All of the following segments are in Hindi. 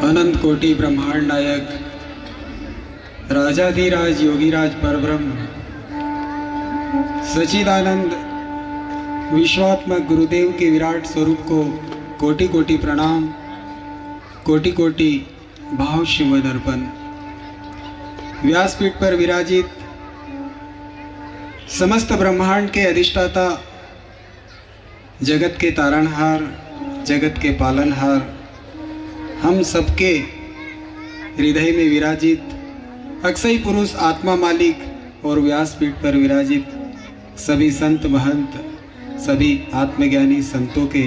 अनंत कोटि ब्रह्मांड नायक राजाधिराज योगीराज परब्रह्म सच्चिदानंद विश्वात्मक गुरुदेव के विराट स्वरूप को कोटि कोटि प्रणाम, कोटि कोटि भाव शिव दर्पण। व्यासपीठ पर विराजित समस्त ब्रह्मांड के अधिष्ठाता, जगत के तारणहार, जगत के पालनहार, हम सबके हृदय में विराजित अक्षय पुरुष आत्मा मालिक और व्यासपीठ पर विराजित सभी संत महंत, सभी आत्मज्ञानी संतों के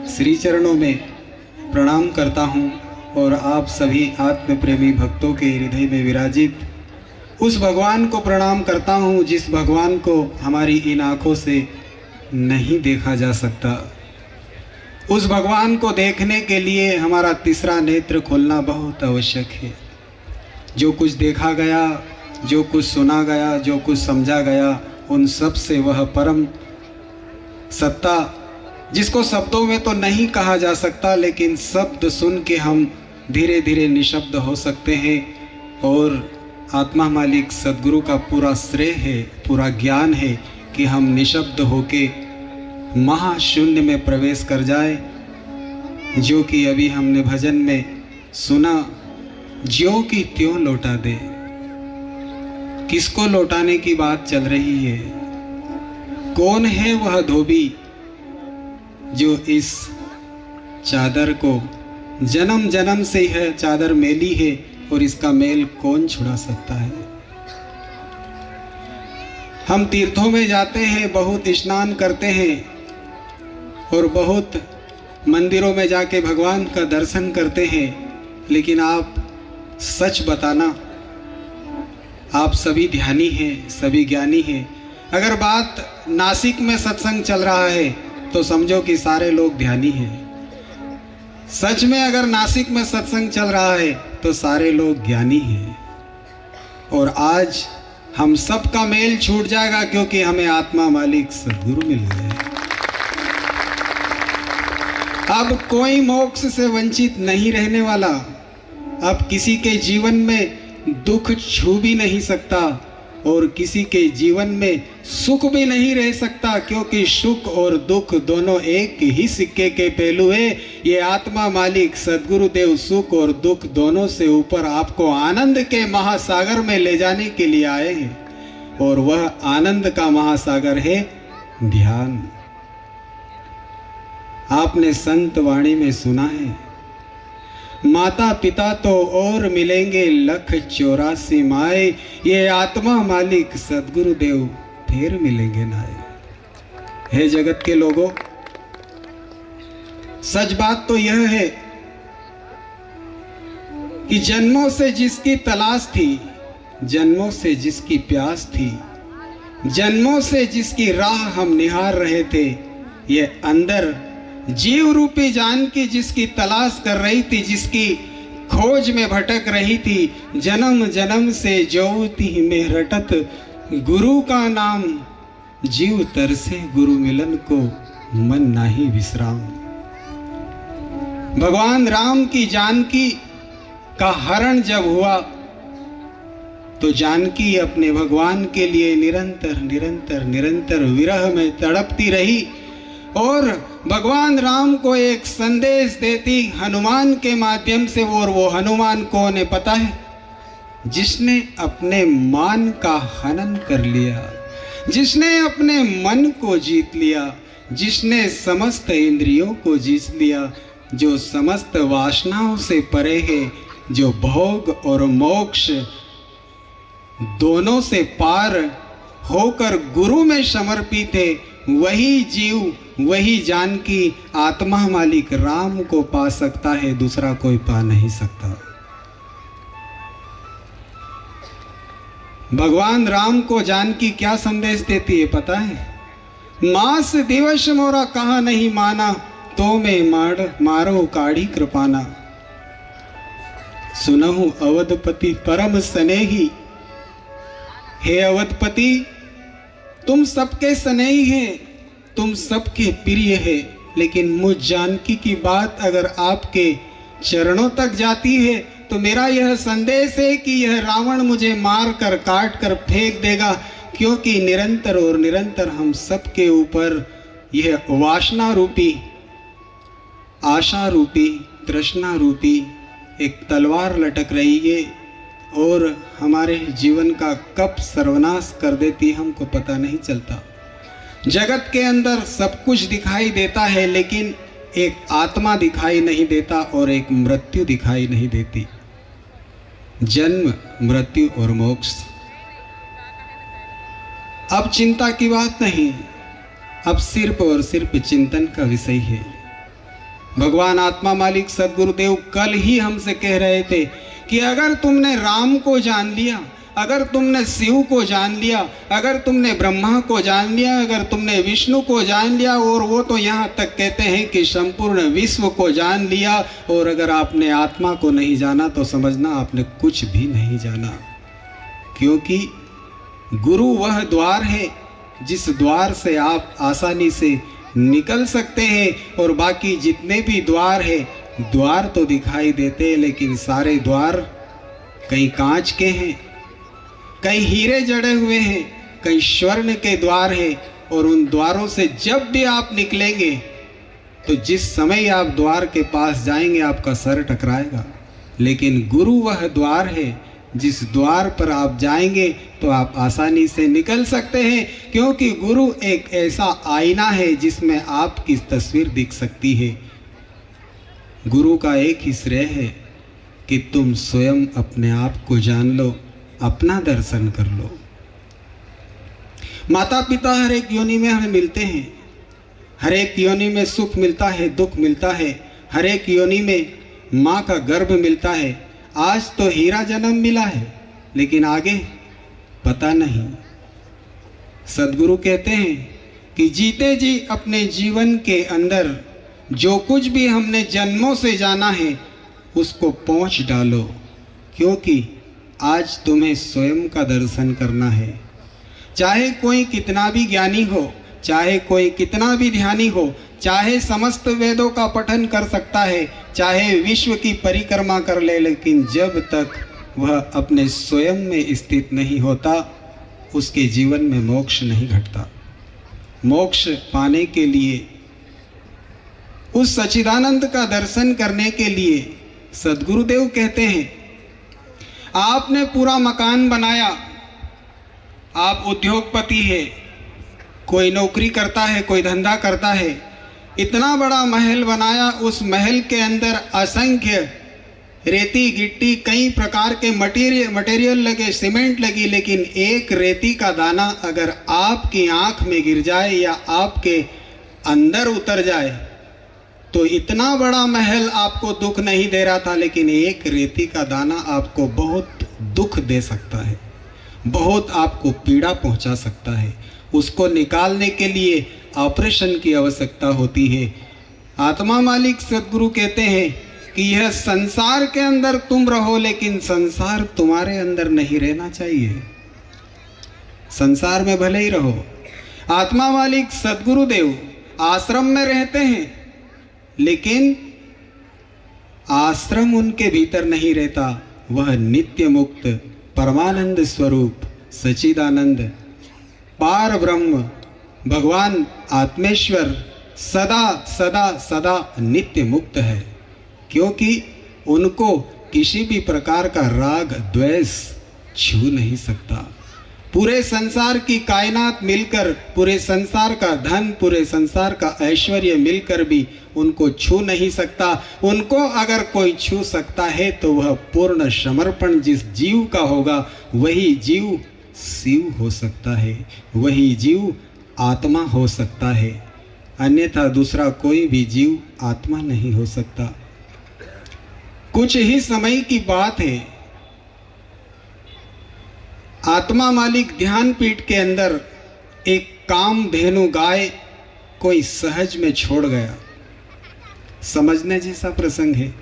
श्री चरणों में प्रणाम करता हूँ और आप सभी आत्म प्रेमी भक्तों के हृदय में विराजित उस भगवान को प्रणाम करता हूँ जिस भगवान को हमारी इन आँखों से नहीं देखा जा सकता। उस भगवान को देखने के लिए हमारा तीसरा नेत्र खोलना बहुत आवश्यक है। जो कुछ देखा गया, जो कुछ सुना गया, जो कुछ समझा गया, उन सब से वह परम सत्ता जिसको शब्दों में तो नहीं कहा जा सकता, लेकिन शब्द सुन के हम धीरे धीरे निशब्द हो सकते हैं। और आत्मा मालिक सद्गुरु का पूरा श्रेय है, पूरा ज्ञान है कि हम निशब्द होके महाशून्य में प्रवेश कर जाए, जो कि अभी हमने भजन में सुना, ज्यों की त्यों लौटा दे। किसको लौटाने की बात चल रही है? कौन है वह धोबी जो इस चादर को जन्म जन्म से है चादर मेली है और इसका मेल कौन छुड़ा सकता है? हम तीर्थों में जाते हैं, बहुत स्नान करते हैं और बहुत मंदिरों में जाके भगवान का दर्शन करते हैं, लेकिन आप सच बताना, आप सभी ध्यानी हैं, सभी ज्ञानी हैं। अगर बात नासिक में सत्संग चल रहा है तो समझो कि सारे लोग ध्यानी हैं। सच में अगर नासिक में सत्संग चल रहा है तो सारे लोग ज्ञानी हैं। और आज हम सबका मेल छूट जाएगा क्योंकि हमें आत्मा मालिक सद्गुरु मिल गए। अब कोई मोक्ष से वंचित नहीं रहने वाला। अब किसी के जीवन में दुख छू भी नहीं सकता और किसी के जीवन में सुख भी नहीं रह सकता, क्योंकि सुख और दुख दोनों एक ही सिक्के के पहलू है। ये आत्मा मालिक सद्गुरुदेव सुख और दुख दोनों से ऊपर आपको आनंद के महासागर में ले जाने के लिए आए हैं, और वह आनंद का महासागर है ध्यान। आपने संत वाणी में सुना है, माता पिता तो और मिलेंगे 184 माए, ये आत्मा मालिक सद्गुरुदेव फिर मिलेंगे नाए। हे जगत के लोगों, सच बात तो यह है कि जन्मों से जिसकी तलाश थी, जन्मों से जिसकी प्यास थी, जन्मों से जिसकी राह हम निहार रहे थे, ये अंदर जीव रूपी जान की जिसकी तलाश कर रही थी, जिसकी खोज में भटक रही थी, जन्म जन्म से ज्योति में रटत गुरु का नाम, जीव तरसे गुरु मिलन को मन नाही विश्राम। भगवान राम की जानकी का हरण जब हुआ तो जानकी अपने भगवान के लिए निरंतर निरंतर निरंतर विरह में तड़पती रही और भगवान राम को एक संदेश देती हनुमान के माध्यम से। और वो हनुमान कौन है पता है? जिसने अपने मान का हनन कर लिया, जिसने अपने मन को जीत लिया, जिसने समस्त इंद्रियों को जीत लिया, जो समस्त वासनाओं से परे है, जो भोग और मोक्ष दोनों से पार होकर गुरु में समर्पित है, वही जीव, वही जानकी आत्मा मालिक राम को पा सकता है, दूसरा कोई पा नहीं सकता। भगवान राम को जानकी क्या संदेश देती है पता है? मास दिवस मोरा कहा नहीं माना, तो मैं मारो काढ़ी कृपाना। सुनहु अवधपति परम स्नेही, हे अवधपति तुम सबके स्नेही हैं, तुम सबके प्रिय है, लेकिन मुझ जानकी की बात अगर आपके चरणों तक जाती है तो मेरा यह संदेश है कि यह रावण मुझे मार कर काट कर फेंक देगा, क्योंकि निरंतर और निरंतर हम सबके ऊपर यह वासना रूपी, आशा रूपी, तृष्णा रूपी एक तलवार लटक रही है और हमारे जीवन का कब सर्वनाश कर देती हमको पता नहीं चलता। जगत के अंदर सब कुछ दिखाई देता है, लेकिन एक आत्मा दिखाई नहीं देता और एक मृत्यु दिखाई नहीं देती। जन्म, मृत्यु और मोक्ष। अब चिंता की बात नहीं, अब सिर्फ और सिर्फ चिंतन का विषय है। भगवान आत्मा मालिक सद्गुरुदेव कल ही हमसे कह रहे थे कि अगर तुमने राम को जान लिया, अगर तुमने शिव को जान लिया, अगर तुमने ब्रह्मा को जान लिया, अगर तुमने विष्णु को जान लिया, और वो तो यहाँ तक कहते हैं कि संपूर्ण विश्व को जान लिया, और अगर आपने आत्मा को नहीं जाना तो समझना आपने कुछ भी नहीं जाना। क्योंकि गुरु वह द्वार है जिस द्वार से आप आसानी से निकल सकते हैं, और बाकी जितने भी द्वार है, द्वार तो दिखाई देते हैं लेकिन सारे द्वार कहीं कांच के हैं, कहीं हीरे जड़े हुए हैं, कहीं स्वर्ण के द्वार हैं, और उन द्वारों से जब भी आप निकलेंगे तो जिस समय आप द्वार के पास जाएंगे आपका सर टकराएगा। लेकिन गुरु वह द्वार है जिस द्वार पर आप जाएंगे तो आप आसानी से निकल सकते हैं, क्योंकि गुरु एक ऐसा आईना है जिसमें आपकी तस्वीर दिख सकती है। गुरु का एक ही श्रेय है कि तुम स्वयं अपने आप को जान लो, अपना दर्शन कर लो। माता पिता हर एक योनि में हमें मिलते हैं, हर एक योनि में सुख मिलता है, दुख मिलता है, हर एक योनि में माँ का गर्भ मिलता है। आज तो हीरा जन्म मिला है, लेकिन आगे पता नहीं। सद्गुरु कहते हैं कि जीते जी अपने जीवन के अंदर जो कुछ भी हमने जन्मों से जाना है उसको पहुँच डालो, क्योंकि आज तुम्हें स्वयं का दर्शन करना है। चाहे कोई कितना भी ज्ञानी हो, चाहे कोई कितना भी ध्यानी हो, चाहे समस्त वेदों का पठन कर सकता है, चाहे विश्व की परिक्रमा कर ले, लेकिन जब तक वह अपने स्वयं में स्थित नहीं होता उसके जीवन में मोक्ष नहीं घटता। मोक्ष पाने के लिए, उस सच्चिदानंद का दर्शन करने के लिए सद्गुरुदेव कहते हैं, आपने पूरा मकान बनाया, आप उद्योगपति है, कोई नौकरी करता है, कोई धंधा करता है, इतना बड़ा महल बनाया, उस महल के अंदर असंख्य रेती गिट्टी कई प्रकार के मटेरियल लगे, सीमेंट लगी, लेकिन एक रेती का दाना अगर आपकी आंख में गिर जाए या आपके अंदर उतर जाए तो इतना बड़ा महल आपको दुख नहीं दे रहा था, लेकिन एक रेती का दाना आपको बहुत दुख दे सकता है, बहुत आपको पीड़ा पहुंचा सकता है। उसको निकालने के लिए ऑपरेशन की आवश्यकता होती है। आत्मा मालिक सद्गुरु कहते हैं कि यह संसार के अंदर तुम रहो, लेकिन संसार तुम्हारे अंदर नहीं रहना चाहिए। संसार में भले ही रहो। आत्मा मालिक सद्गुरुदेव आश्रम में रहते हैं, लेकिन आश्रम उनके भीतर नहीं रहता, वह नित्य मुक्त परमानंद स्वरूप सच्चिदानंद पार ब्रह्म भगवान आत्मेश्वर सदा सदा सदा नित्य मुक्त है, क्योंकि उनको किसी भी प्रकार का राग द्वेष छू नहीं सकता। पूरे संसार की कायनात मिलकर, पूरे संसार का धन, पूरे संसार का ऐश्वर्य मिलकर भी उनको छू नहीं सकता। उनको अगर कोई छू सकता है तो वह पूर्ण समर्पण जिस जीव का होगा वही जीव शिव हो सकता है, वही जीव आत्मा हो सकता है, अन्यथा दूसरा कोई भी जीव आत्मा नहीं हो सकता। कुछ ही समय की बात है, आत्मा मालिक ध्यान पीठ के अंदर एक कामधेनु गाय कोई सहज में छोड़ गया। समझने जैसा प्रसंग है।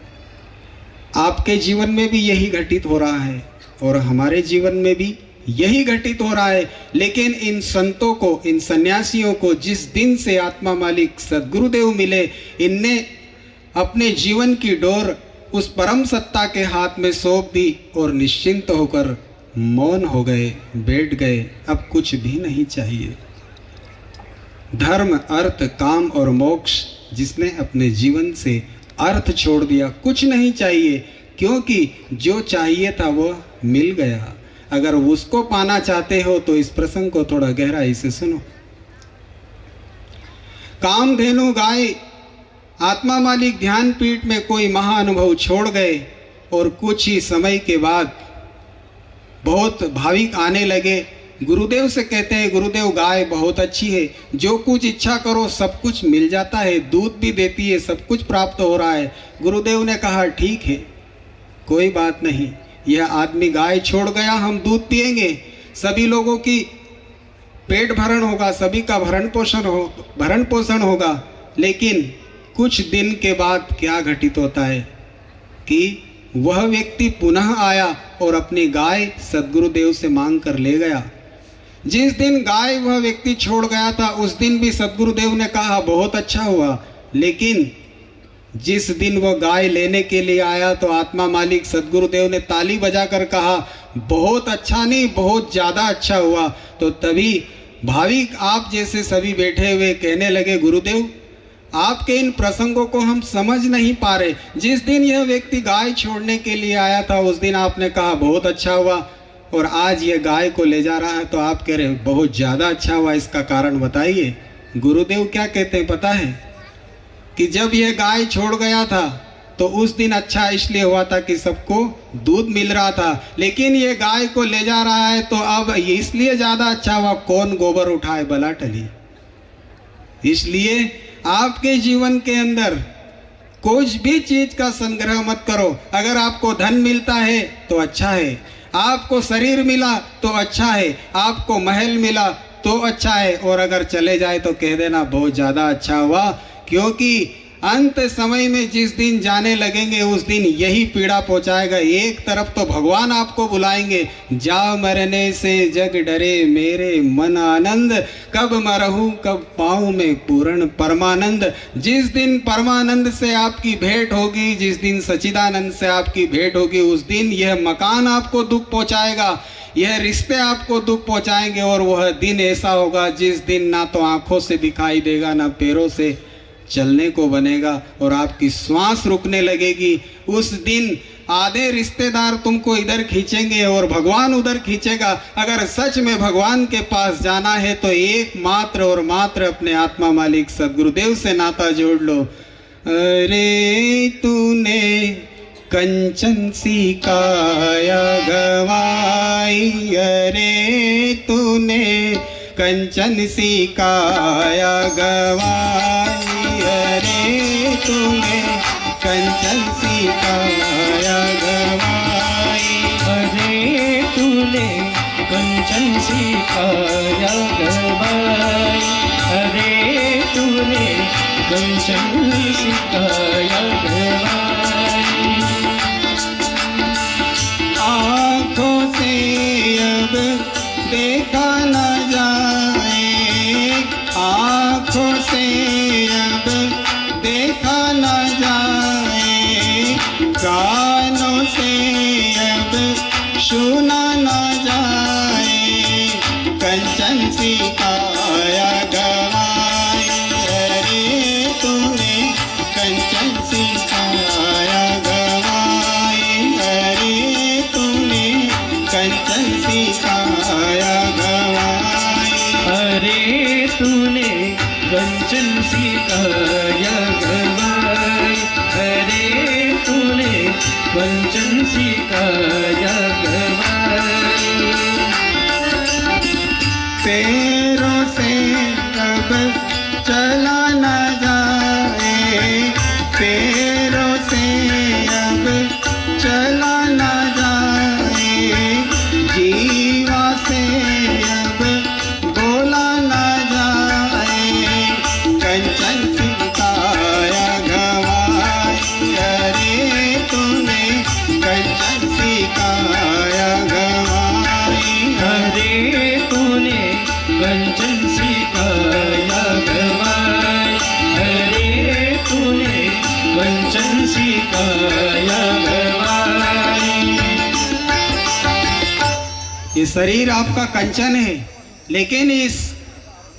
आपके जीवन में भी यही घटित हो रहा है और हमारे जीवन में भी यही घटित हो रहा है। लेकिन इन संतों को, इन सन्यासियों को जिस दिन से आत्मा मालिक सद्गुरुदेव मिले, इनने अपने जीवन की डोर उस परम सत्ता के हाथ में सौंप दी और निश्चिंत होकर मौन हो गए, बैठ गए। अब कुछ भी नहीं चाहिए। धर्म, अर्थ, काम और मोक्ष, जिसने अपने जीवन से अर्थ छोड़ दिया, कुछ नहीं चाहिए, क्योंकि जो चाहिए था वो मिल गया। अगर उसको पाना चाहते हो तो इस प्रसंग को थोड़ा गहराई से सुनो। कामधेनु गाय आत्मा मालिक ध्यान पीठ में कोई महाअनुभव छोड़ गए और कुछ ही समय के बाद बहुत भाविक आने लगे। गुरुदेव से कहते हैं, गुरुदेव गाय बहुत अच्छी है, जो कुछ इच्छा करो सब कुछ मिल जाता है, दूध भी देती है, सब कुछ प्राप्त हो रहा है। गुरुदेव ने कहा ठीक है, कोई बात नहीं, यह आदमी गाय छोड़ गया, हम दूध पिएंगे, सभी लोगों की पेट भरण होगा, सभी का भरण पोषण होगा। लेकिन कुछ दिन के बाद क्या घटित होता है कि वह व्यक्ति पुनः आया और अपनी गाय सद्गुरुदेव से मांग कर ले गया। जिस दिन गाय वह व्यक्ति छोड़ गया था उस दिन भी सद्गुरुदेव ने कहा बहुत अच्छा हुआ, लेकिन जिस दिन वह गाय लेने के लिए आया तो आत्मा मालिक सद्गुरुदेव ने ताली बजाकर कहा बहुत अच्छा नहीं, बहुत ज़्यादा अच्छा हुआ। तो तभी भाविक आप जैसे सभी बैठे हुए कहने लगे, गुरुदेव आपके इन प्रसंगों को हम समझ नहीं पा रहे। जिस दिन यह व्यक्ति गाय छोड़ने के लिए आया था उस दिन आपने कहा बहुत अच्छा हुआ, और आज ये गाय को ले जा रहा है तो आप कह रहे बहुत ज़्यादा अच्छा हुआ, इसका कारण बताइए। गुरुदेव क्या कहते हैं पता है कि जब यह गाय छोड़ गया था तो उस दिन अच्छा इसलिए हुआ था कि सबको दूध मिल रहा था, लेकिन ये गाय को ले जा रहा है तो अब इसलिए ज़्यादा अच्छा हुआ, कौन गोबर उठाए बला टली। इसलिए आपके जीवन के अंदर कुछ भी चीज़ का संग्रह मत करो। अगर आपको धन मिलता है तो अच्छा है, आपको शरीर मिला तो अच्छा है, आपको महल मिला तो अच्छा है, और अगर चले जाए तो कह देना बहुत ज़्यादा अच्छा हुआ, क्योंकि अंत समय में जिस दिन जाने लगेंगे उस दिन यही पीड़ा पहुंचाएगा। एक तरफ तो भगवान आपको बुलाएंगे, जाओ मरने से जग डरे मेरे मन आनंद, कब मरहूँ कब पाऊँ मैं पूर्ण परमानंद। जिस दिन परमानंद से आपकी भेंट होगी, जिस दिन सच्चिदानंद से आपकी भेंट होगी, उस दिन यह मकान आपको दुख पहुंचाएगा, यह रिश्ते आपको दुख पहुंचाएंगे, और वह दिन ऐसा होगा जिस दिन ना तो आंखों से दिखाई देगा ना पैरों से चलने को बनेगा, और आपकी श्वास रुकने लगेगी। उस दिन आधे रिश्तेदार तुमको इधर खींचेंगे और भगवान उधर खींचेगा। अगर सच में भगवान के पास जाना है तो एकमात्र और मात्र अपने आत्मा मालिक सद्गुरुदेव से नाता जोड़ लो। अरे तूने कंचन सी काया गवाई, अरे तूने कंचन सी काया गवाई, अरे तूने कंचन सी काया गवाई, अरे तूने कंचन सी काया गवाई, अरे तूने कंचन सी काया गवाई। आँखों से अब देखा न जाए, आँखों से अब देखा न जाए, कानों से अब सुना न जाए, कंचन सी काया गवाई, अरे तूने कंचन सी काया गवाई, अरे तूने कंचन सी काया गवाई, अरे तूने कंचन सी काया गवाई, अरे तूने कंचन सी काया गवाई। पैरों से अब चला न जाए, पैरों से अब चला न जाए, जीवा से अब बोला न जाए, कंचन सी काया गवाई, अरे तूने कंचन सी ये शरीर आपका कंचन है, लेकिन इस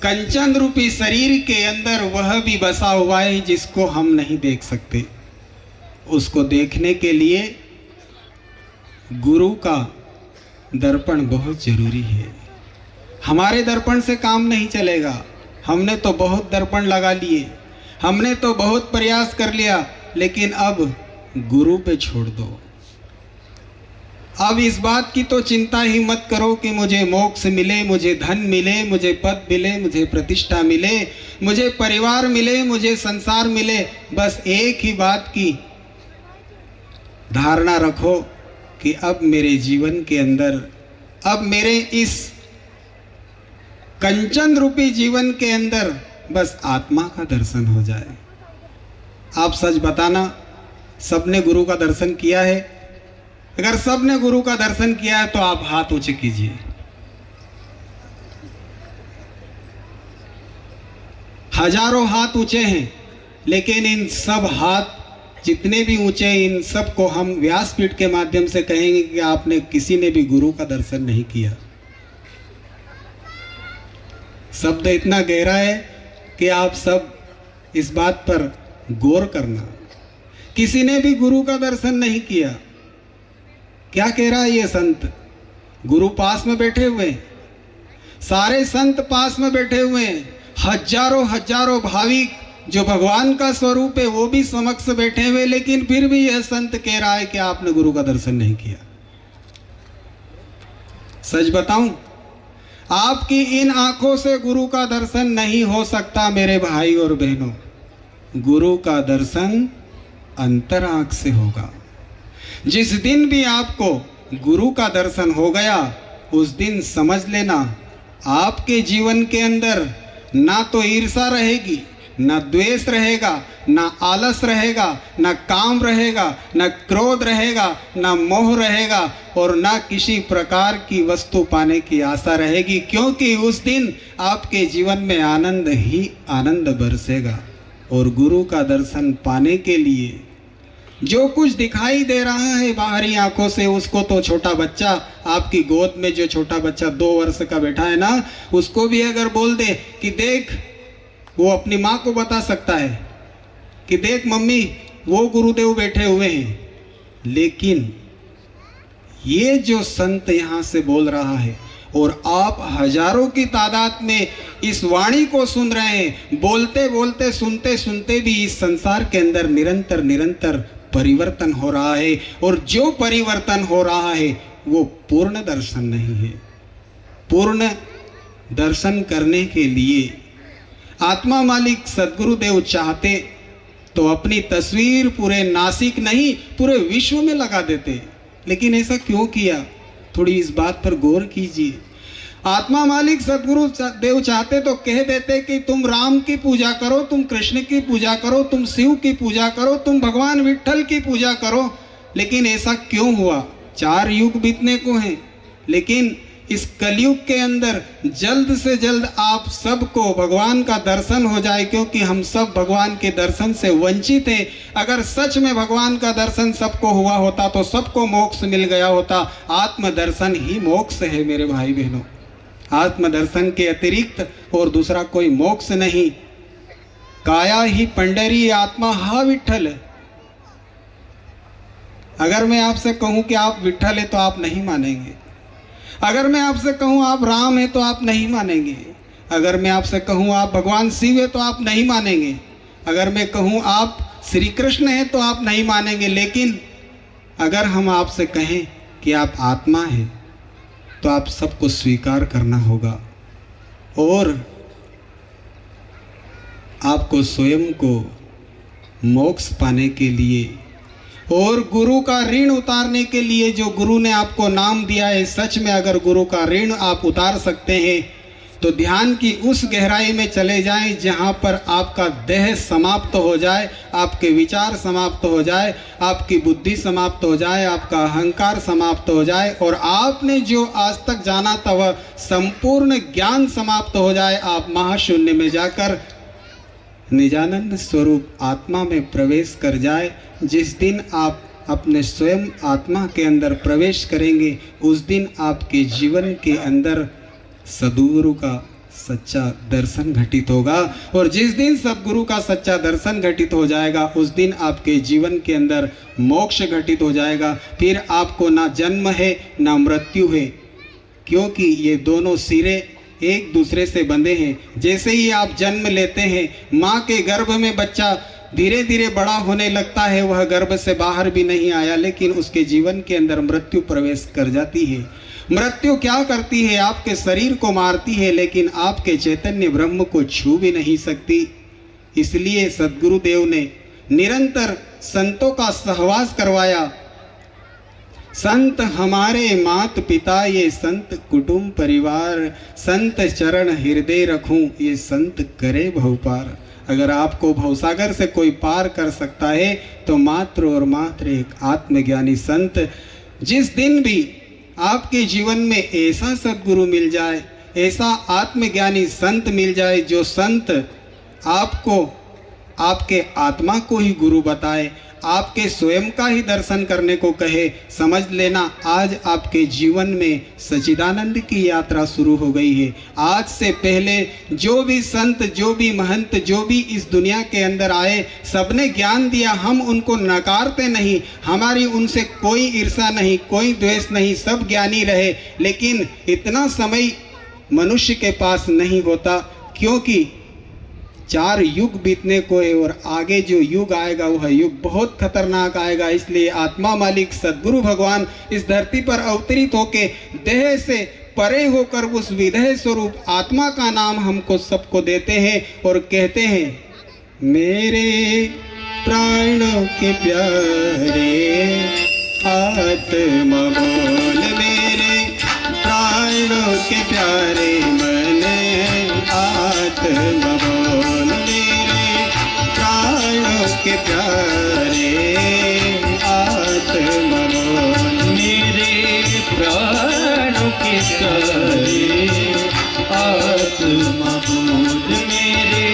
कंचन रूपी शरीर के अंदर वह भी बसा हुआ है जिसको हम नहीं देख सकते। उसको देखने के लिए गुरु का दर्पण बहुत जरूरी है। हमारे दर्पण से काम नहीं चलेगा। हमने तो बहुत दर्पण लगा लिए, हमने तो बहुत प्रयास कर लिया, लेकिन अब गुरु पे छोड़ दो। अब इस बात की तो चिंता ही मत करो कि मुझे मोक्ष मिले, मुझे धन मिले, मुझे पद मिले, मुझे प्रतिष्ठा मिले, मुझे परिवार मिले, मुझे संसार मिले। बस एक ही बात की धारणा रखो कि अब मेरे जीवन के अंदर, अब मेरे इस कंचन रूपी जीवन के अंदर बस आत्मा का दर्शन हो जाए। आप सच बताना, सबने गुरु का दर्शन किया है? अगर सबने गुरु का दर्शन किया है तो आप हाथ ऊंचे कीजिए। हजारों हाथ ऊंचे हैं, लेकिन इन सब हाथ जितने भी ऊंचे, इन सब को हम व्यासपीठ के माध्यम से कहेंगे कि आपने किसी ने भी गुरु का दर्शन नहीं किया। शब्द इतना गहरा है कि आप सब इस बात पर गौर करना। किसी ने भी गुरु का दर्शन नहीं किया। क्या कह रहा है ये संत? गुरु पास में बैठे हुए, सारे संत पास में बैठे हुए हैं, हजारों हजारों भाविक जो भगवान का स्वरूप है वो भी समक्ष बैठे हुए, लेकिन फिर भी यह संत कह रहा है कि आपने गुरु का दर्शन नहीं किया। सच बताऊं, आपकी इन आंखों से गुरु का दर्शन नहीं हो सकता मेरे भाई और बहनों। गुरु का दर्शन अंतर आंख से होगा। जिस दिन भी आपको गुरु का दर्शन हो गया, उस दिन समझ लेना आपके जीवन के अंदर ना तो ईर्ष्या रहेगी, ना द्वेष रहेगा, ना आलस रहेगा, ना काम रहेगा, ना क्रोध रहेगा, ना मोह रहेगा, और ना किसी प्रकार की वस्तु पाने की आशा रहेगी, क्योंकि उस दिन आपके जीवन में आनंद ही आनंद बरसेगा। और गुरु का दर्शन पाने के लिए जो कुछ दिखाई दे रहा है बाहरी आंखों से, उसको तो छोटा बच्चा आपकी गोद में, जो छोटा बच्चा 2 वर्ष का बैठा है ना, उसको भी अगर बोल दे कि देख, वो अपनी माँ को बता सकता है कि देख मम्मी, वो गुरुदेव बैठे हुए हैं। लेकिन ये जो संत यहाँ से बोल रहा है और आप हजारों की तादाद में इस वाणी को सुन रहे हैं, बोलते बोलते सुनते सुनते भी इस संसार के अंदर निरंतर निरंतर परिवर्तन हो रहा है, और जो परिवर्तन हो रहा है वो पूर्ण दर्शन नहीं है। पूर्ण दर्शन करने के लिए आत्मा मालिक सद्गुरुदेव चाहते तो अपनी तस्वीर पूरे नासिक नहीं पूरे विश्व में लगा देते, लेकिन ऐसा क्यों किया? थोड़ी इस बात पर गौर कीजिए। आत्मा मालिक सद्गुरु देव चाहते तो कह देते कि तुम राम की पूजा करो, तुम कृष्ण की पूजा करो, तुम शिव की पूजा करो, तुम भगवान विट्ठल की पूजा करो। लेकिन ऐसा क्यों हुआ? 4 युग बीतने को हैं, लेकिन इस कलयुग के अंदर जल्द से जल्द आप सबको भगवान का दर्शन हो जाए, क्योंकि हम सब भगवान के दर्शन से वंचित हैं। अगर सच में भगवान का दर्शन सबको हुआ होता तो सबको मोक्ष मिल गया होता। आत्मदर्शन ही मोक्ष है मेरे भाई बहनों। आत्मदर्शन के अतिरिक्त और दूसरा कोई मोक्ष नहीं। काया ही पंडरी आत्मा हा विट्ठल। अगर मैं आपसे कहूं कि आप विट्ठल है तो आप नहीं मानेंगे। अगर मैं आपसे कहूं आप राम है तो आप नहीं मानेंगे। अगर मैं आपसे कहूं आप भगवान शिव है तो आप नहीं मानेंगे। अगर मैं कहूं आप श्री कृष्ण है तो आप नहीं मानेंगे। लेकिन अगर हम आपसे कहें कि आप आत्मा हैं तो आप सबको स्वीकार करना होगा, और आपको स्वयं को मोक्ष पाने के लिए और गुरु का ऋण उतारने के लिए, जो गुरु ने आपको नाम दिया है, सच में अगर गुरु का ऋण आप उतार सकते हैं तो ध्यान की उस गहराई में चले जाएं जहां पर आपका देह समाप्त हो जाए, आपके विचार समाप्त हो जाए, आपकी बुद्धि समाप्त हो जाए, आपका अहंकार समाप्त हो जाए, और आपने जो आज तक जाना था वह संपूर्ण ज्ञान समाप्त हो जाए। आप महाशून्य में जाकर निजानंद स्वरूप आत्मा में प्रवेश कर जाए। जिस दिन आप अपने स्वयं आत्मा के अंदर प्रवेश करेंगे, उस दिन आपके जीवन के अंदर सद्गुरु का सच्चा दर्शन घटित होगा। और जिस दिन सद्गुरु का सच्चा दर्शन घटित हो जाएगा, उस दिन आपके जीवन के अंदर मोक्ष घटित हो जाएगा। फिर आपको ना जन्म है ना मृत्यु है, क्योंकि ये दोनों सिरे एक दूसरे से बंधे हैं। जैसे ही आप जन्म लेते हैं, माँ के गर्भ में बच्चा धीरे धीरे बड़ा होने लगता है, वह गर्भ से बाहर भी नहीं आया, लेकिन उसके जीवन के अंदर मृत्यु प्रवेश कर जाती है। मृत्यु क्या करती है? आपके शरीर को मारती है, लेकिन आपके चैतन्य ब्रह्म को छू भी नहीं सकती। इसलिए सद्गुरुदेव ने निरंतर संतों का सहवास करवाया। संत हमारे मात पिता, ये संत कुटुंब परिवार, संत चरण हृदय रखूं, ये संत करे भवपार। अगर आपको भवसागर से कोई पार कर सकता है तो मात्र और मात्र एक आत्मज्ञानी संत। जिस दिन भी आपके जीवन में ऐसा सद्गुरु मिल जाए, ऐसा आत्मज्ञानी संत मिल जाए, जो संत आपको आपके आत्मा को ही गुरु बताए, आपके स्वयं का ही दर्शन करने को कहे, समझ लेना आज आपके जीवन में सच्चिदानंद की यात्रा शुरू हो गई है। आज से पहले जो भी संत, जो भी महंत, जो भी इस दुनिया के अंदर आए, सबने ज्ञान दिया। हम उनको नकारते नहीं, हमारी उनसे कोई ईर्ष्या नहीं, कोई द्वेष नहीं, सब ज्ञानी रहे। लेकिन इतना समय मनुष्य के पास नहीं होता, क्योंकि 4 युग बीतने को है और आगे जो युग आएगा वह युग बहुत खतरनाक आएगा। इसलिए आत्मा मालिक सद्गुरु भगवान इस धरती पर अवतरित होके देह से परे होकर उस विदेह स्वरूप आत्मा का नाम हमको सबको देते हैं और कहते हैं, मेरे प्राणों के प्यारे आत्मा बोल, मेरे प्राणों के प्यारे मन आत्मा बोल, मेरे प्राणों के प्यारे आत्मा बोल, मेरे प्राणों के प्यारे आत्मा बोल, मेरे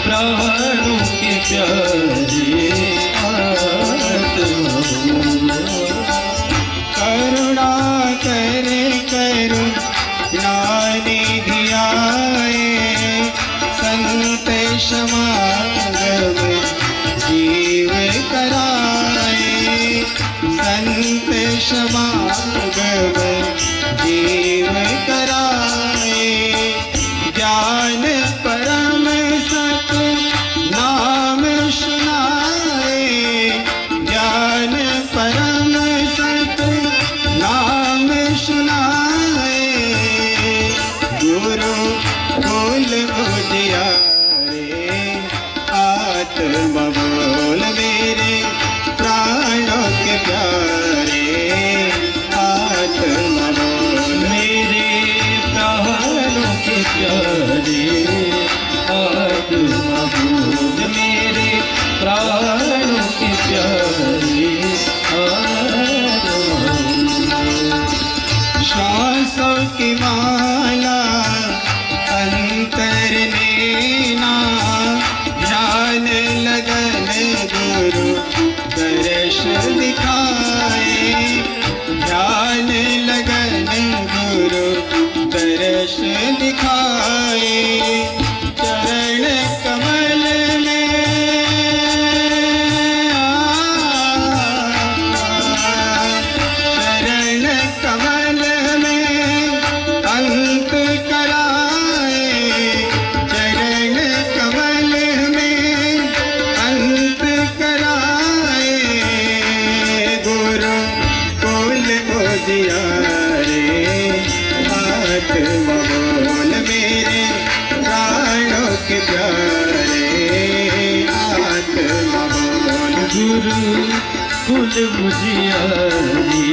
प्राणों के प्यारे आत्मा बोल। करुणा करे करुणा निधि आए, संत समागम जीव कराए, संत समागम जीव कराए, ज्ञान परम सत नाम सुनाए, ज्ञान परम सत नाम सुनाए, गुरु बोल उजियारे आत्मा बोल, मेरे प्राणों के प्यारे आत्मा बोल, मेरे प्राणों के प्यारे आत्मा बोल, मेरे प्राणों के प्यारे आत्मा बोल। श्वासों की माला अंतर लेना, ध्यान लगन गुरु दर्श दिखाए, ध्यान लगन गुरु दर्श दिखाए, चरण कमल में चरण कमल में अंत कराए, चरण कमल में अंत कराए, गुरु बोल उजियारे आत्मा बोल, मेरे प्राणों के प्यारे आत्मा बोल, गुरु कुल मुझियारी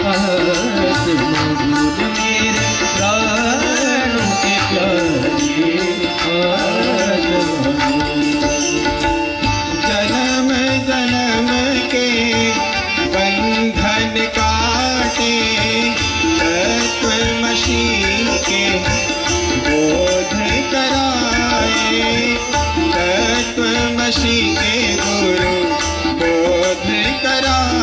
आत्मा बोल, मेरे प्राणों के प्यारे आत्मा बोल। जन्म जन्म के बंधन काटे, तत्वमसि के बोध कराए, तत्वमसि के गुरु बोध कराए,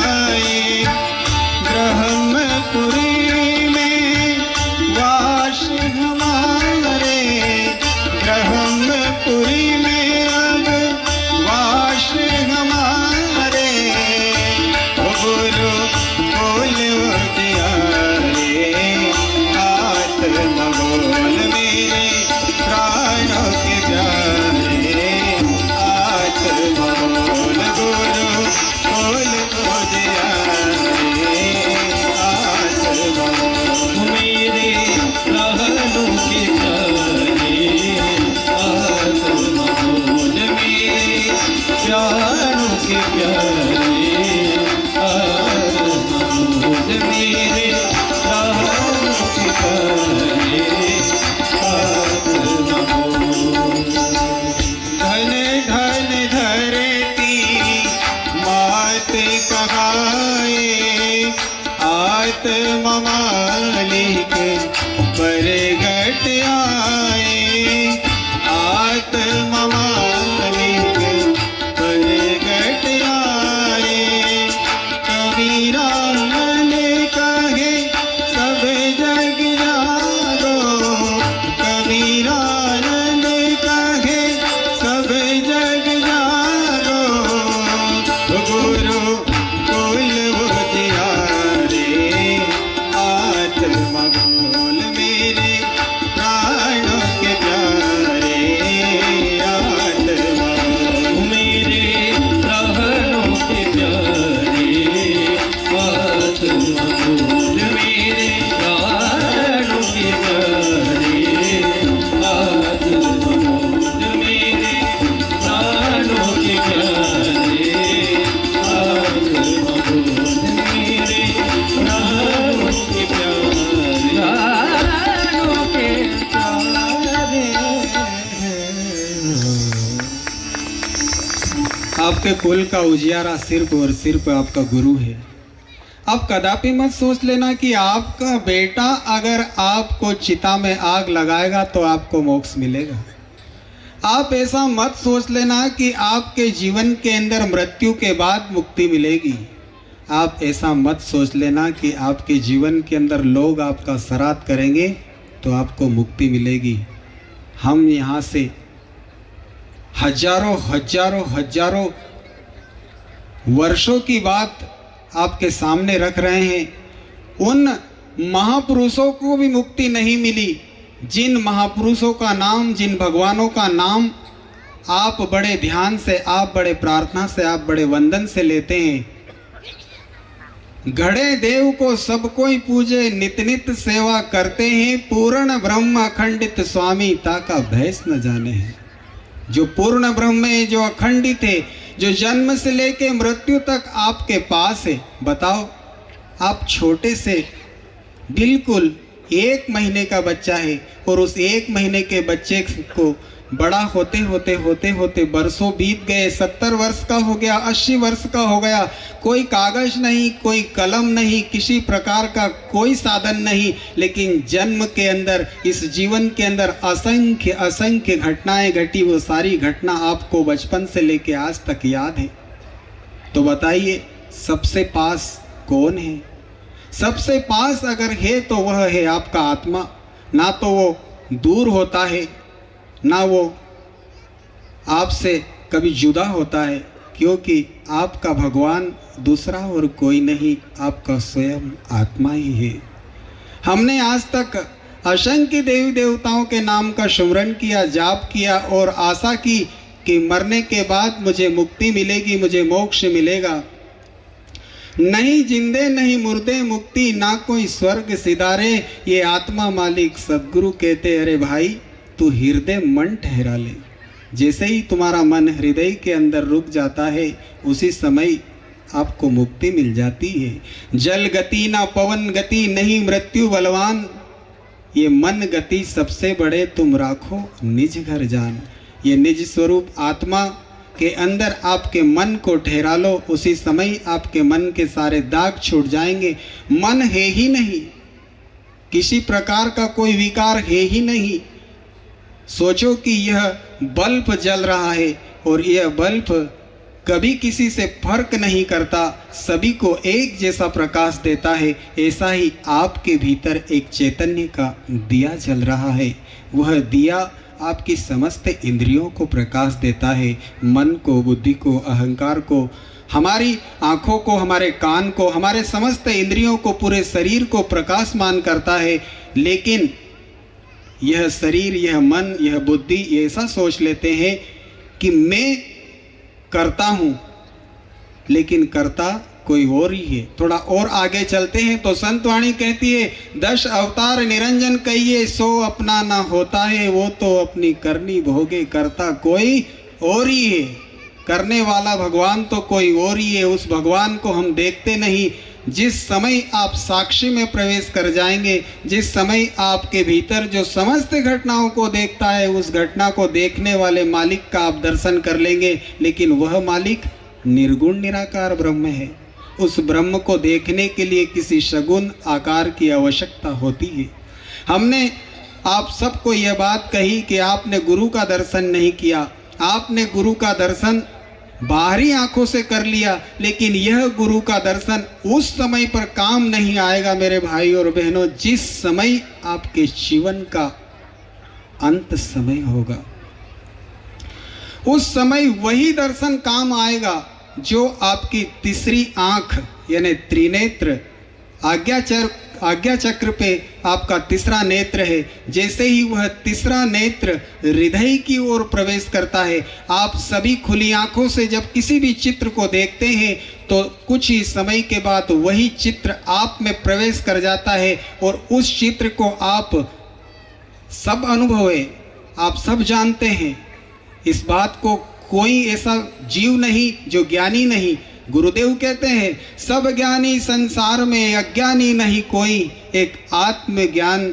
आत्मा मालिक प्रगट आए, आत्मा मालिक प्रगट आए। कबीरा ने कहे सब जग जागो, कबीरा ने कहे सब जग जागो। गुरु कुल उजियारे, आत्मा बोल मेरे प्राणों के प्यारे, आत्मा मेरे प्राणों के प्यारे, आत्मा बोल मेरे प्राणों के प्यारे, आत्मा बोल मेरे प्राणों के प्यारे, आत्मा बोल मेरे प्राणों के प्यारे, प्राणों के प्यारे। आपके कुल का उजियारा सिर्फ और सिर्फ आपका गुरु है। आप कदापि मत सोच लेना कि आपका बेटा अगर आपको चिता में आग लगाएगा तो आपको मोक्ष मिलेगा। आप ऐसा मत सोच लेना कि आपके जीवन के अंदर मृत्यु के बाद मुक्ति मिलेगी। आप ऐसा मत सोच लेना कि आपके जीवन के अंदर लोग आपका श्राद्ध करेंगे तो आपको मुक्ति मिलेगी। हम यहाँ से हजारों हजारों हजारों वर्षों की बात आपके सामने रख रहे हैं। उन महापुरुषों को भी मुक्ति नहीं मिली जिन महापुरुषों का नाम, जिन भगवानों का नाम आप बड़े ध्यान से, आप बड़े प्रार्थना से, आप बड़े वंदन से लेते हैं। घड़े देव को सब कोई पूजे, नित नित सेवा करते हैं। पूर्ण ब्रह्म अखंडित स्वामी ताका भैंस न जाने हैं। जो पूर्ण ब्रह्म है, जो अखंडित है, जो जन्म से लेके मृत्यु तक आपके पास है। बताओ, आप छोटे से बिल्कुल 1 महीने का बच्चा है और उस 1 महीने के बच्चे को बड़ा होते होते होते होते बरसों बीत गए। 70 वर्ष का हो गया, 80 वर्ष का हो गया। कोई कागज नहीं, कोई कलम नहीं, किसी प्रकार का कोई साधन नहीं, लेकिन जन्म के अंदर, इस जीवन के अंदर असंख्य असंख्य घटनाएं घटी। वो सारी घटना आपको बचपन से लेके आज तक याद है। तो बताइए, सबसे पास कौन है? सबसे पास अगर है तो वह है आपका आत्मा। ना तो वो दूर होता है, ना वो आपसे कभी जुदा होता है, क्योंकि आपका भगवान दूसरा और कोई नहीं, आपका स्वयं आत्मा ही है। हमने आज तक असंख्य देवी देवताओं के नाम का स्मरण किया, जाप किया और आशा की कि मरने के बाद मुझे मुक्ति मिलेगी, मुझे मोक्ष मिलेगा। नहीं जिंदे नहीं मुर्दे मुक्ति, ना कोई स्वर्ग सिधारे। ये आत्मा मालिक सदगुरु कहते, अरे भाई तू हृदय मन ठहरा ले। जैसे ही तुम्हारा मन हृदय के अंदर रुक जाता है, उसी समय आपको मुक्ति मिल जाती है। जल गति ना पवन गति, नहीं मृत्यु बलवान। ये मन गति सबसे बड़े तुम राखो निज घर जान। ये निज स्वरूप आत्मा के अंदर आपके मन को ठहरा लो, उसी समय आपके मन के सारे दाग छूट जाएंगे। मन है ही नहीं, किसी प्रकार का कोई विकार है ही नहीं। सोचो कि यह बल्ब जल रहा है और यह बल्ब कभी किसी से फर्क नहीं करता, सभी को एक जैसा प्रकाश देता है। ऐसा ही आपके भीतर एक चैतन्य का दिया जल रहा है। वह दिया आपकी समस्त इंद्रियों को प्रकाश देता है, मन को, बुद्धि को, अहंकार को, हमारी आँखों को, हमारे कान को, हमारे समस्त इंद्रियों को, पूरे शरीर को प्रकाशमान करता है। लेकिन यह शरीर, यह मन, यह बुद्धि ये ऐसा सोच लेते हैं कि मैं करता हूँ, लेकिन करता कोई और ही है। थोड़ा और आगे चलते हैं तो संतवाणी कहती है, 10 अवतार निरंजन कहिए, 100 अपना ना होता है, वो तो अपनी करनी भोगे, करता कोई और ही है। करने वाला भगवान तो कोई और ही है, उस भगवान को हम देखते नहीं। जिस समय आप साक्षी में प्रवेश कर जाएंगे, जिस समय आपके भीतर जो समस्त घटनाओं को देखता है, उस घटना को देखने वाले मालिक का आप दर्शन कर लेंगे। लेकिन वह मालिक निर्गुण निराकार ब्रह्म है, उस ब्रह्म को देखने के लिए किसी शगुन आकार की आवश्यकता होती है। हमने आप सबको यह बात कही कि आपने गुरु का दर्शन नहीं किया, आपने गुरु का दर्शन बाहरी आंखों से कर लिया, लेकिन यह गुरु का दर्शन उस समय पर काम नहीं आएगा मेरे भाई और बहनों, जिस समय आपके जीवन का अंत समय होगा। उस समय वही दर्शन काम आएगा जो आपकी तीसरी आंख यानी त्रिनेत्र आज्ञा चक्र पे आपका तीसरा नेत्र है। जैसे ही वह तीसरा नेत्र हृदय की ओर प्रवेश करता है, आप सभी खुली आंखों से जब किसी भी चित्र को देखते हैं तो कुछ ही समय के बाद वही चित्र आप में प्रवेश कर जाता है और उस चित्र को आप सब अनुभव है, आप सब जानते हैं। इस बात को कोई ऐसा जीव नहीं जो ज्ञानी नहीं। गुरुदेव कहते हैं सब ज्ञानी संसार में, अज्ञानी नहीं कोई, एक आत्मज्ञान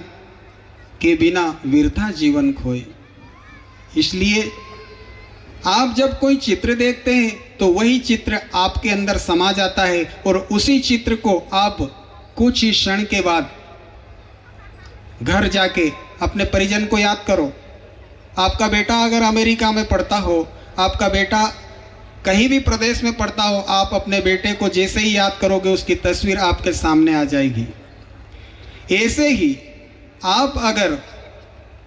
के बिना व्यर्था जीवन खोए। इसलिए आप जब कोई चित्र देखते हैं तो वही चित्र आपके अंदर समा जाता है और उसी चित्र को आप कुछ ही क्षण के बाद घर जाके अपने परिजन को याद करो। आपका बेटा अगर अमेरिका में पढ़ता हो, आपका बेटा कहीं भी प्रदेश में पढ़ता हो, आप अपने बेटे को जैसे ही याद करोगे उसकी तस्वीर आपके सामने आ जाएगी। ऐसे ही आप अगर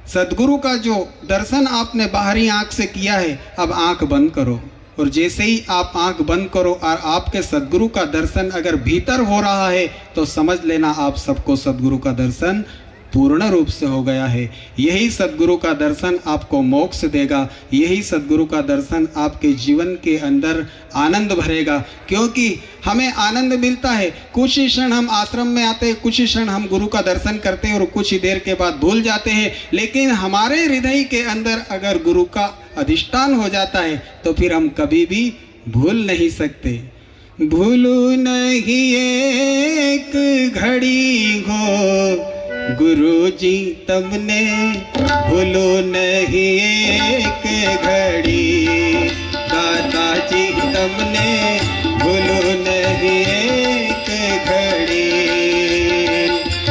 सद्गुरु का जो दर्शन आपने बाहरी आंख से किया है, अब आंख बंद करो और जैसे ही आप आंख बंद करो और आपके सद्गुरु का दर्शन अगर भीतर हो रहा है तो समझ लेना आप सबको सद्गुरु का दर्शन पूर्ण रूप से हो गया है। यही सद्गुरु का दर्शन आपको मोक्ष देगा, यही सद्गुरु का दर्शन आपके जीवन के अंदर आनंद भरेगा। क्योंकि हमें आनंद मिलता है, कुछ ही क्षण हम आश्रम में आते हैं, कुछ ही क्षण हम गुरु का दर्शन करते हैं और कुछ ही देर के बाद भूल जाते हैं। लेकिन हमारे हृदय के अंदर अगर गुरु का अधिष्ठान हो जाता है तो फिर हम कभी भी भूल नहीं सकते। भूलू नहीं एक घड़ी हो गुरु जी तमने, भूलो नहीं एक घड़ी दादा जी तमने, भूलो नहीं एक घड़ी।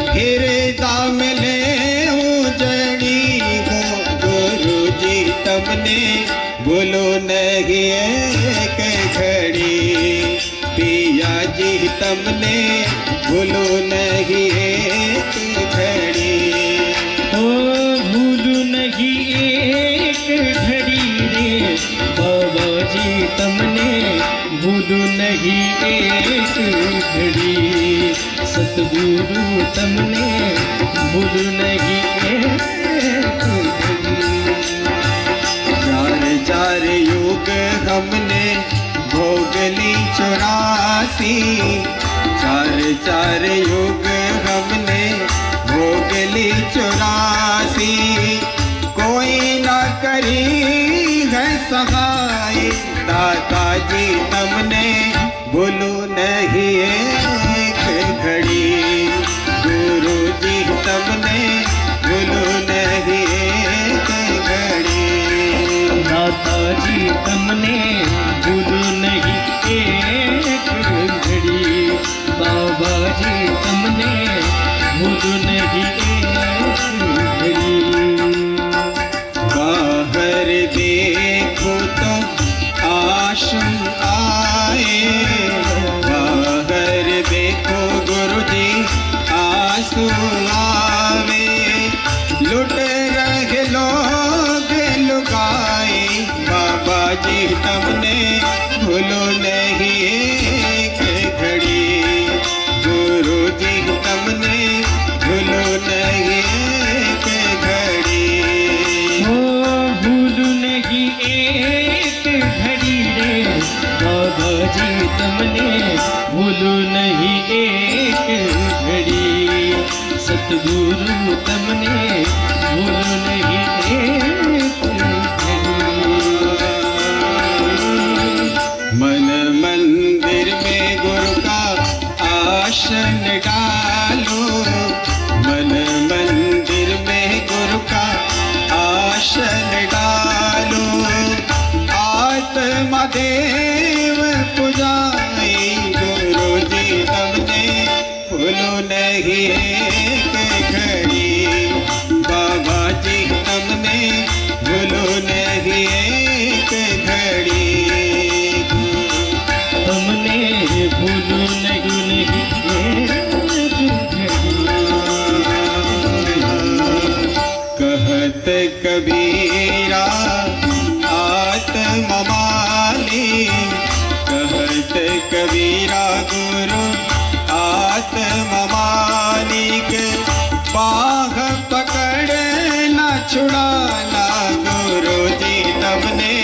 हृदय में ले उजड़ी हो गुरु जी तमने, भूलो नहीं एक घड़ी। पिया जी तमने, भूलो नहीं एक घड़ी। ओ भूलू नहीं एक घड़ी रे बाबा जी तमने, भूलू नहीं एक घड़ी। सतगुरु तमने, भूलू नहीं एक घड़ी। चार चार युग हमने भोगली 84, चार चार युग हमने भोगली 84। कोई ना करी है सहाय दाता जी तमने, भूलो नहीं एक घड़ी। गुरु जी तमने, भूलो नहीं एक घड़ी। दाता जी तमने, भूलू नहीं एक घड़ी। बाबा जी तमने, भूलू नहीं एक घड़ी। बाहर देखो तो आंसू आए, बाहर देखो गुरु जी आंसू आवे। लुट रहे लोग लुगाए बाबा जी तमने, भूलो नहीं एक घड़ी। गुरु जी तमने, भूलो नहीं एक घड़ी। ओ भूलू नहीं एक घड़ी रे बाबा जी तमने, भूलू नहीं एक घड़ी। सतगुरु तमने, भूलू नहीं एक घड़ी। मन मंदिर में गुरु का आसन डालो, मन मंदिर में गुरु का आसन डालो। आत्मा देव पुजाई गुरु नहीं एक घड़ी, बाबा जी तुमने भूलो नहीं एक घड़ी, तुमने भूलो नहीं कहत कबीरा आत्मा मालिक, कहत कबीरा गुरु आत्मा मालिक, बाह पकड़ न छुड़ाना गुरु जी तुमने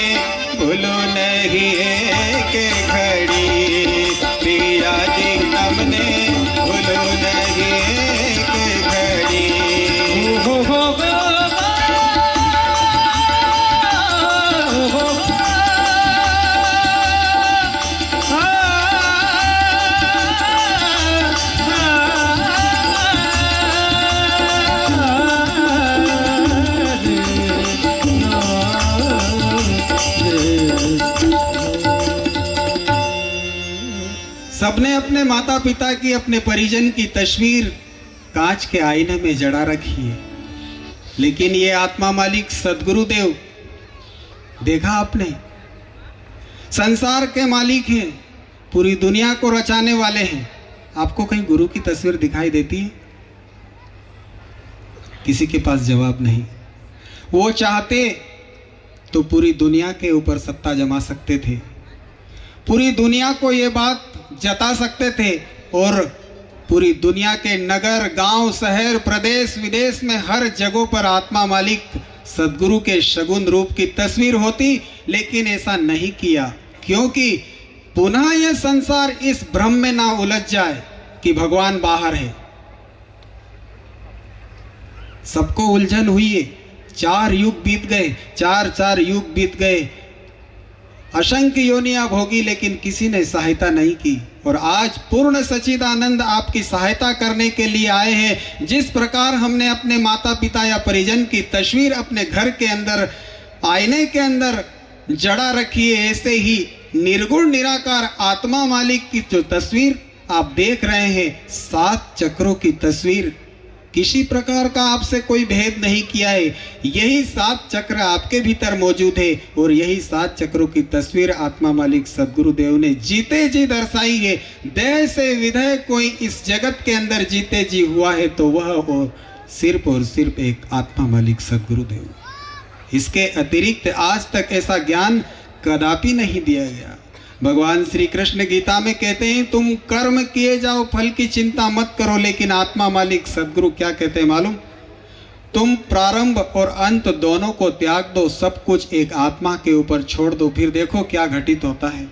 भूलो नहीं एक घड़ी, पिया जी तुमने भूलो नहीं एक घड़ी। हो सबने अपने माता पिता की, अपने परिजन की तस्वीर कांच के आईने में जड़ा रखी है, लेकिन ये आत्मा मालिक सदगुरुदेव, देखा आपने, संसार के मालिक हैं, पूरी दुनिया को रचाने वाले हैं। आपको कहीं गुरु की तस्वीर दिखाई देती है? किसी के पास जवाब नहीं। वो चाहते तो पूरी दुनिया के ऊपर सत्ता जमा सकते थे, पूरी दुनिया को ये बात जता सकते थे, और पूरी दुनिया के नगर, गांव, शहर, प्रदेश, विदेश में हर जगह पर आत्मा मालिक सदगुरु के शगुन रूप की तस्वीर होती, लेकिन ऐसा नहीं किया, क्योंकि पुनः यह संसार इस भ्रम में ना उलझ जाए कि भगवान बाहर है। सबको उलझन हुई है, 4 युग बीत गए, 4 युग बीत गए, असंख्य योनियां भोगी, लेकिन किसी ने सहायता नहीं की। और आज पूर्ण सच्चिदानंद आपकी सहायता करने के लिए आए हैं। जिस प्रकार हमने अपने माता पिता या परिजन की तस्वीर अपने घर के अंदर, आईने के अंदर जड़ा रखी है, ऐसे ही निर्गुण निराकार आत्मा मालिक की जो तस्वीर आप देख रहे हैं, 7 चक्रों की तस्वीर, किसी प्रकार का आपसे कोई भेद नहीं किया है। यही 7 चक्र आपके भीतर मौजूद है, और यही 7 चक्रों की तस्वीर आत्मा मालिक सदगुरुदेव ने जीते जी दर्शाई है। देह से विधेय कोई इस जगत के अंदर जीते जी हुआ है तो वह और सिर्फ एक आत्मा मालिक सदगुरुदेव। इसके अतिरिक्त आज तक ऐसा ज्ञान कदापि नहीं दिया गया। भगवान श्री कृष्ण गीता में कहते हैं, तुम कर्म किए जाओ, फल की चिंता मत करो। लेकिन आत्मा मालिक सदगुरु क्या कहते हैं मालूम? तुम प्रारंभ और अंत दोनों को त्याग दो, सब कुछ एक आत्मा के ऊपर छोड़ दो, फिर देखो क्या घटित होता है।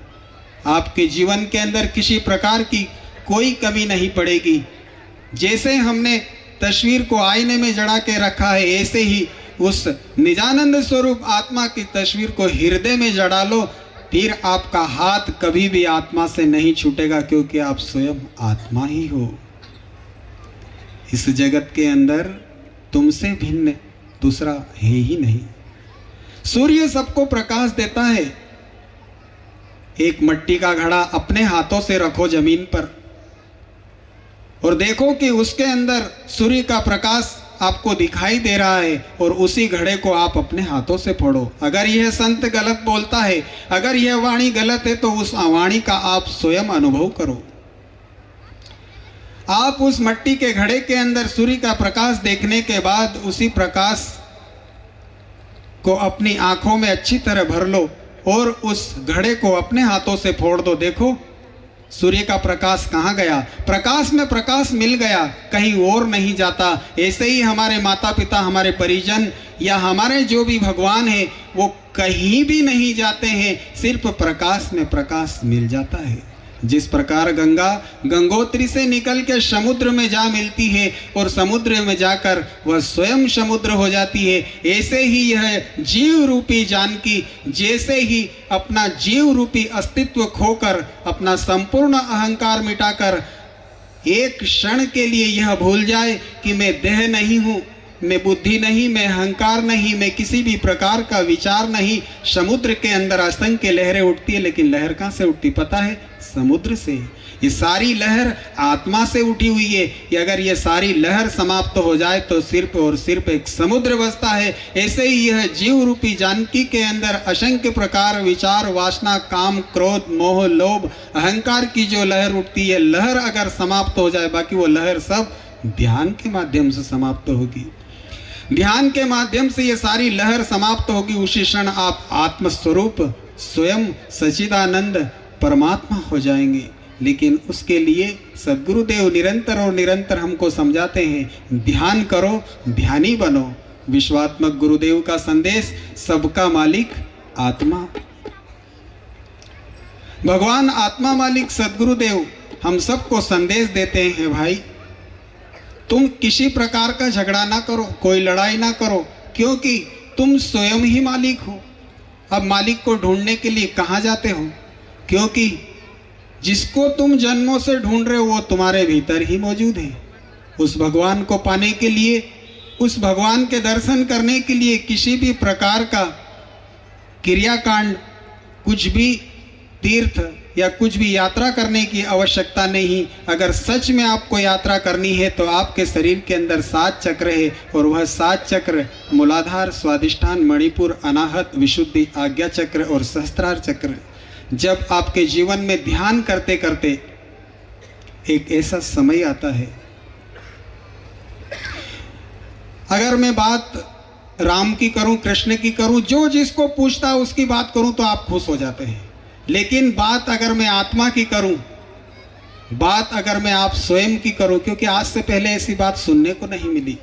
आपके जीवन के अंदर किसी प्रकार की कोई कमी नहीं पड़ेगी। जैसे हमने तस्वीर को आईने में जड़ा के रखा है, ऐसे ही उस निजानंद स्वरूप आत्मा की तस्वीर को हृदय में जड़ा लो, फिर आपका हाथ कभी भी आत्मा से नहीं छूटेगा, क्योंकि आप स्वयं आत्मा ही हो। इस जगत के अंदर तुमसे भिन्न दूसरा है ही नहीं। सूर्य सबको प्रकाश देता है। एक मिट्टी का घड़ा अपने हाथों से रखो जमीन पर और देखो कि उसके अंदर सूर्य का प्रकाश आपको दिखाई दे रहा है, और उसी घड़े को आप अपने हाथों से फोड़ो। अगर यह संत गलत बोलता है, अगर यह वाणी गलत है, तो उस वाणी का आप स्वयं अनुभव करो। आप उस मिट्टी के घड़े के अंदर सूर्य का प्रकाश देखने के बाद उसी प्रकाश को अपनी आंखों में अच्छी तरह भर लो और उस घड़े को अपने हाथों से फोड़ दो। देखो सूर्य का प्रकाश कहाँ गया? प्रकाश में प्रकाश मिल गया, कहीं और नहीं जाता। ऐसे ही हमारे माता पिता, हमारे परिजन या हमारे जो भी भगवान है, वो कहीं भी नहीं जाते हैं, सिर्फ प्रकाश में प्रकाश मिल जाता है। जिस प्रकार गंगा गंगोत्री से निकल के समुद्र में जा मिलती है और समुद्र में जाकर वह स्वयं समुद्र हो जाती है, ऐसे ही यह जीव रूपी जानकी जैसे ही अपना जीव रूपी अस्तित्व खोकर, अपना संपूर्ण अहंकार मिटाकर एक क्षण के लिए यह भूल जाए कि मैं देह नहीं हूँ, मैं बुद्धि नहीं, मैं अहंकार नहीं, मैं किसी भी प्रकार का विचार नहीं। समुद्र के अंदर असंख्य लहरें उठती है, लेकिन लहर कहाँ से उठती पता है? समुद्र से। ये सारी लहर आत्मा से उठी हुई है। कि अगर ये सारी लहर समाप्त हो जाए तो सिर्फ और सिर्फ एक समुद्र बचता है। ऐसे ही यह जीव रूपी जानकी के अंदर असंख्य प्रकार विचार, वासना, काम, क्रोध, मोह, लोभ, अहंकार की जो लहर उठती है, लहर अगर समाप्त हो जाए, बाकी वो लहर सब ध्यान के माध्यम से समाप्त होगी। ध्यान के माध्यम से ये सारी लहर समाप्त होगी। उसी क्षण आप आत्मस्वरूप स्वयं सच्चिदानंद परमात्मा हो जाएंगे। लेकिन उसके लिए सद्गुरुदेव निरंतर और निरंतर हमको समझाते हैं, ध्यान करो, ध्यानी बनो। विश्वात्मक गुरुदेव का संदेश, सबका मालिक आत्मा। भगवान आत्मा मालिक सद्गुरुदेव हम सबको संदेश देते हैं, भाई तुम किसी प्रकार का झगड़ा ना करो, कोई लड़ाई ना करो, क्योंकि तुम स्वयं ही मालिक हो। अब मालिक को ढूंढने के लिए कहाँ जाते हो? क्योंकि जिसको तुम जन्मों से ढूंढ रहे हो वो तुम्हारे भीतर ही मौजूद है। उस भगवान को पाने के लिए, उस भगवान के दर्शन करने के लिए किसी भी प्रकार का क्रियाकांड, कुछ भी तीर्थ या कुछ भी यात्रा करने की आवश्यकता नहीं। अगर सच में आपको यात्रा करनी है तो आपके शरीर के अंदर 7 चक्र है, और वह 7 चक्र मूलाधार, स्वादिष्ठान, मणिपुर, अनाहत, विशुद्धि, आज्ञा चक्र और सहस्त्रार चक्र। जब आपके जीवन में ध्यान करते करते एक ऐसा समय आता है, अगर मैं बात राम की करूं, कृष्ण की करूं, जो जिसको पूछता है उसकी बात करूं तो आप खुश हो जाते हैं। लेकिन बात अगर मैं आत्मा की करूं, बात अगर मैं आप स्वयं की करूं, क्योंकि आज से पहले ऐसी बात सुनने को नहीं मिली।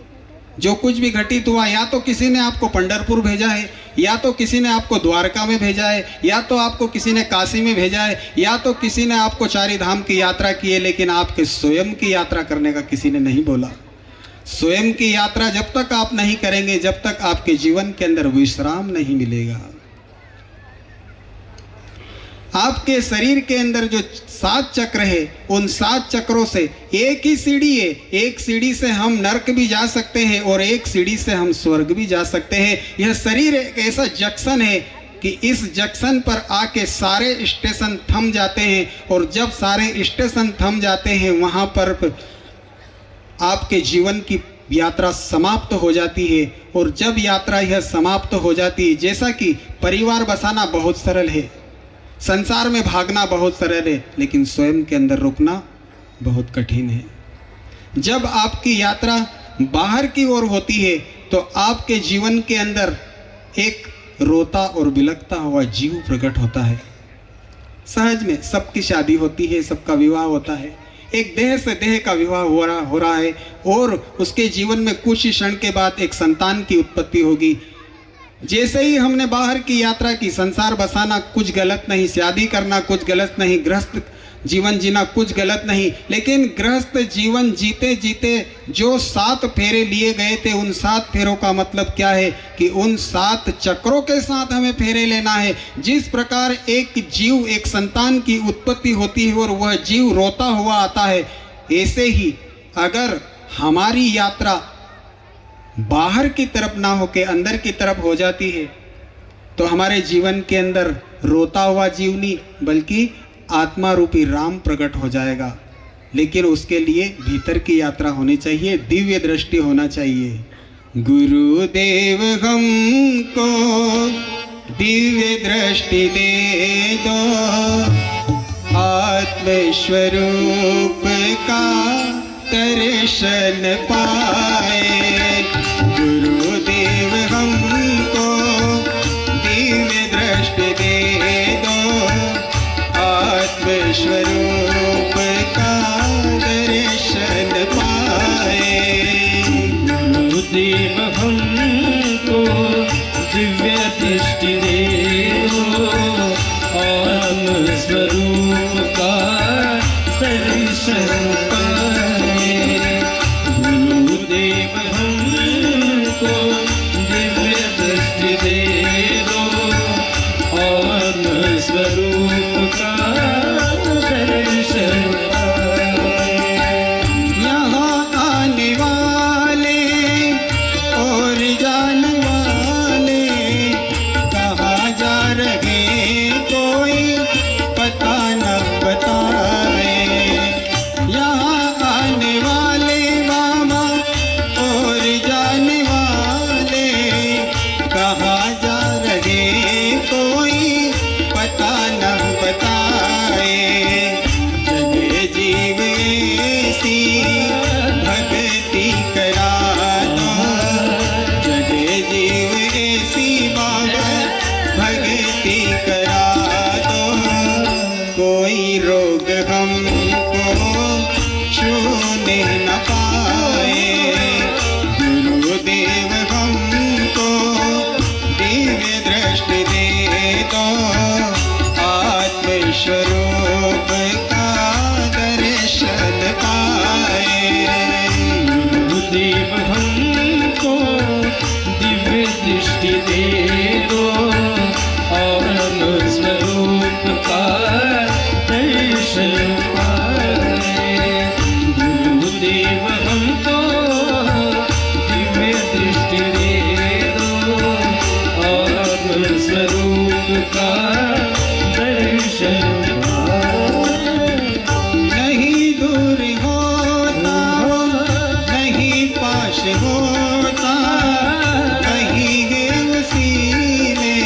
जो कुछ भी घटित हुआ, या तो किसी ने आपको पंढरपुर भेजा है, या तो किसी ने आपको द्वारका में भेजा है, या तो आपको किसी ने काशी में भेजा है, या तो किसी ने आपको चारी धाम की यात्रा की है, लेकिन आपके स्वयं की यात्रा करने का किसी ने नहीं बोला। स्वयं की यात्रा जब तक आप नहीं करेंगे, जब तक आपके जीवन के अंदर विश्राम नहीं मिलेगा। आपके शरीर के अंदर जो 7 चक्र है, उन 7 चक्रों से एक ही सीढ़ी है। एक सीढ़ी से हम नरक भी जा सकते हैं और एक सीढ़ी से हम स्वर्ग भी जा सकते हैं। यह शरीर एक ऐसा जंक्शन है कि इस जंक्शन पर आके सारे स्टेशन थम जाते हैं, और जब सारे स्टेशन थम जाते हैं वहाँ पर आपके जीवन की यात्रा समाप्त हो जाती है। और जब यात्रा यह समाप्त हो जाती है, जैसा कि परिवार बसाना बहुत सरल है, संसार में भागना बहुत सरल है, लेकिन स्वयं के अंदर रुकना बहुत कठिन है। जब आपकी यात्रा बाहर की ओर होती है तो आपके जीवन के अंदर एक रोता और बिलखता हुआ जीव प्रकट होता है। सहज में सबकी शादी होती है, सबका विवाह होता है, एक देह से देह का विवाह हो रहा है, और उसके जीवन में कुछ ही क्षण के बाद एक संतान की उत्पत्ति होगी। जैसे ही हमने बाहर की यात्रा की, संसार बसाना कुछ गलत नहीं, शादी करना कुछ गलत नहीं, गृहस्थ जीवन जीना कुछ गलत नहीं, लेकिन गृहस्थ जीवन जीते जीते जो 7 फेरे लिए गए थे, उन 7 फेरों का मतलब क्या है कि उन 7 चक्रों के साथ हमें फेरे लेना है। जिस प्रकार एक जीव, एक संतान की उत्पत्ति होती है और वह जीव रोता हुआ आता है, ऐसे ही अगर हमारी यात्रा बाहर की तरफ ना होके अंदर की तरफ हो जाती है तो हमारे जीवन के अंदर रोता हुआ जीव नहीं, बल्कि आत्मा रूपी राम प्रकट हो जाएगा। लेकिन उसके लिए भीतर की यात्रा होनी चाहिए, दिव्य दृष्टि होना चाहिए। गुरुदेव हमको दिव्य दृष्टि दे दो, आत्मस्वरूप का दर्शन पाए। गुरुदेव हमको दिव्य दृष्टि दे दो, आत्मस्वरूप का दर्शन पाए। गुरुदेव हमको दिव्य दृष्टि दे दो, आत्मस्वरूप का दर्शन पाए। गुरुदेव हमको दिव्य दृष्टि दे दो, आत्मस्वरूप का दर्शन पाए। यहाँ आने वाले और जाने वाले कहाँ जा रहे कोई पता न बताए। गुरुदेव हमको दिव्य दृष्टि दे दो, आत्मस्वरूप का दर्शन नहीं दूर होता नहीं पास होता, वही है उसी में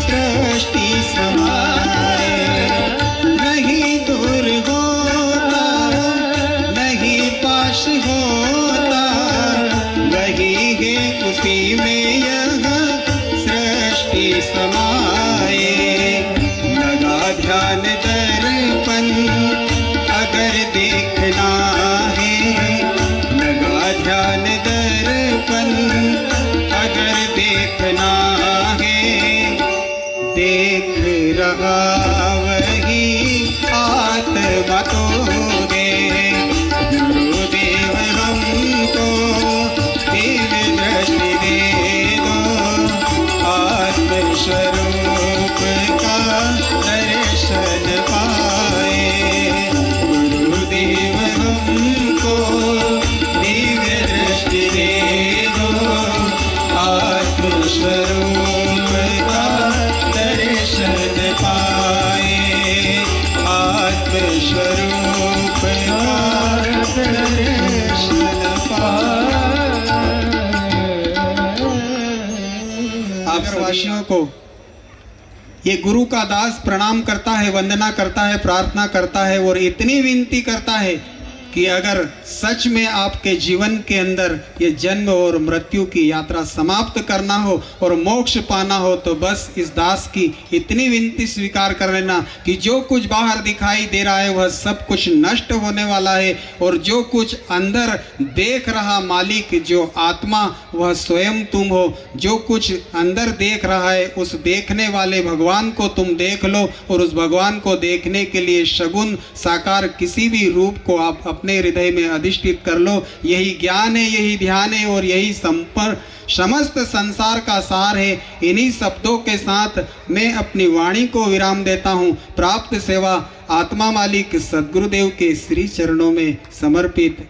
सृष्टि समाए। नहीं दूर होता नहीं पास होता, वही है उसी में यह सृष्टि समाए। लगा ध्यान दर्पण अगर देखना है, लगा ध्यान दर्पण अगर देखना है, देख रहा वही आत्मा तो है। गुरुदेव हमको दिव्य दृष्टि दे दो, आत्मस्वरूप का दर्शन पाए। गुरुदेव हमको दिव्य दृष्टि दे दो, आत्मस्वरूप का दर्शन पाए। आत्मस्वरूप का दर्शन पाए। आप वासियों को ये गुरु का दास प्रणाम करता है, वंदना करता है, प्रार्थना करता है और इतनी विनती करता है कि अगर सच में आपके जीवन के अंदर ये जन्म और मृत्यु की यात्रा समाप्त करना हो और मोक्ष पाना हो, तो बस इस दास की इतनी विनती स्वीकार कर लेना कि जो कुछ बाहर दिखाई दे रहा है वह सब कुछ नष्ट होने वाला है, और जो कुछ अंदर देख रहा मालिक जो आत्मा वह स्वयं तुम हो। जो कुछ अंदर देख रहा है उस देखने वाले भगवान को तुम देख लो, और उस भगवान को देखने के लिए सगुण साकार किसी भी रूप को आप अपने हृदय में अधिष्ठित कर लो। यही ज्ञान है, यही ध्यान है और यही संपर्क समस्त संसार का सार है। इन्हीं शब्दों के साथ मैं अपनी वाणी को विराम देता हूँ। प्राप्त सेवा आत्मा मालिक सद्गुरुदेव के श्री चरणों में समर्पित।